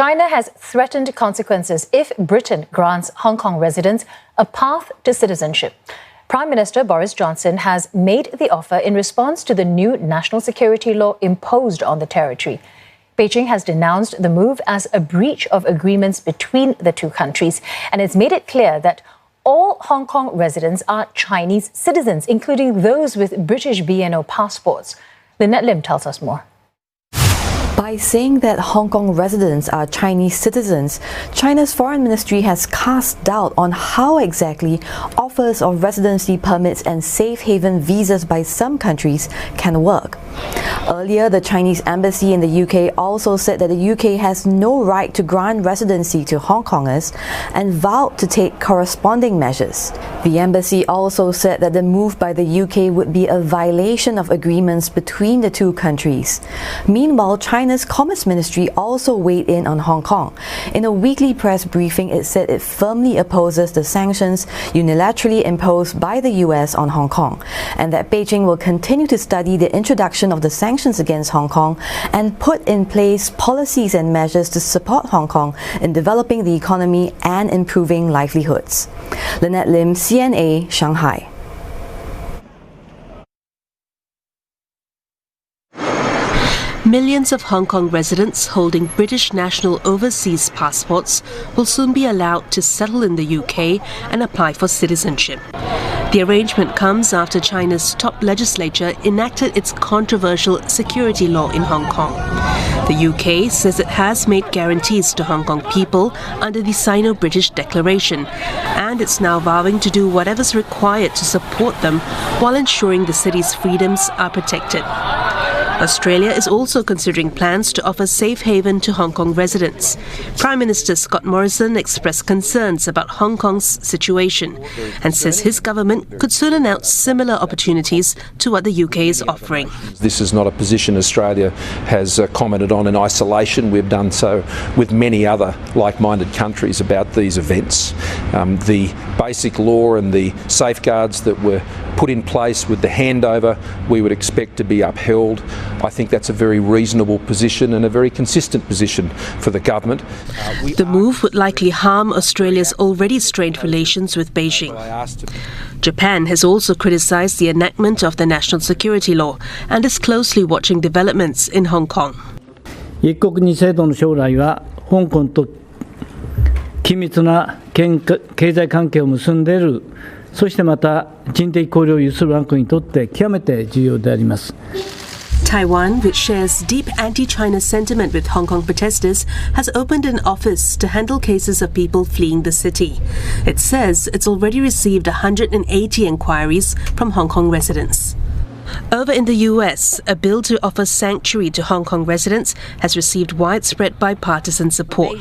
China has threatened consequences if Britain grants Hong Kong residents a path to citizenship. Prime Minister Boris Johnson has made the offer in response to the new national security law imposed on the territory. Beijing has denounced the move as a breach of agreements between the two countries and has made it clear that all Hong Kong residents are Chinese citizens, including those with British BNO passports. Lynette Lim tells us more. By saying that Hong Kong residents are Chinese citizens, China's foreign ministry has cast doubt on how exactly offers of residency permits and safe haven visas by some countries can work. Earlier, the Chinese embassy in the UK also said that the UK has no right to grant residency to Hong Kongers and vowed to take corresponding measures. The embassy also said that the move by the UK would be a violation of agreements between the two countries. Meanwhile, China's Commerce Ministry also weighed in on Hong Kong. In a weekly press briefing, it said it firmly opposes the sanctions unilaterally imposed by the US on Hong Kong, and that Beijing will continue to study the introduction of the sanctions against Hong Kong and put in place policies and measures to support Hong Kong in developing the economy and improving livelihoods. Lynette Lim, CNA, Shanghai. Millions of Hong Kong residents holding British national overseas passports will soon be allowed to settle in the UK and apply for citizenship. The arrangement comes after China's top legislature enacted its controversial security law in Hong Kong. The UK says it has made guarantees to Hong Kong people under the Sino-British Declaration, and it's now vowing to do whatever's required to support them while ensuring the city's freedoms are protected. Australia is also considering plans to offer safe haven to Hong Kong residents. Prime Minister Scott Morrison expressed concerns about Hong Kong's situation and says his government could soon announce similar opportunities to what the UK is offering. This is not a position Australia has commented on in isolation. We've done so with many other like-minded countries about these events. The basic law and the safeguards that were put in place with the handover we would expect to be upheld. I think that's a very reasonable position and a very consistent position for the government. The move would likely harm Australia's already strained relations with Beijing. Japan has also criticised the enactment of the national security law and is closely watching developments in Hong Kong. 一国二制度の将来は香港と緊密な経済関係を結んでいる、そしてまた人的交流を有する我が国にとって極めて重要であります。 Taiwan, which shares deep anti-China sentiment with Hong Kong protesters, has opened an office to handle cases of people fleeing the city. It says it's already received 180 inquiries from Hong Kong residents. Over in the US, a bill to offer sanctuary to Hong Kong residents has received widespread bipartisan support.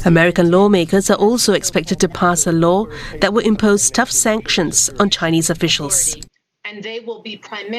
American lawmakers are also expected to pass a law that will impose tough sanctions on Chinese officials. And they will be primarily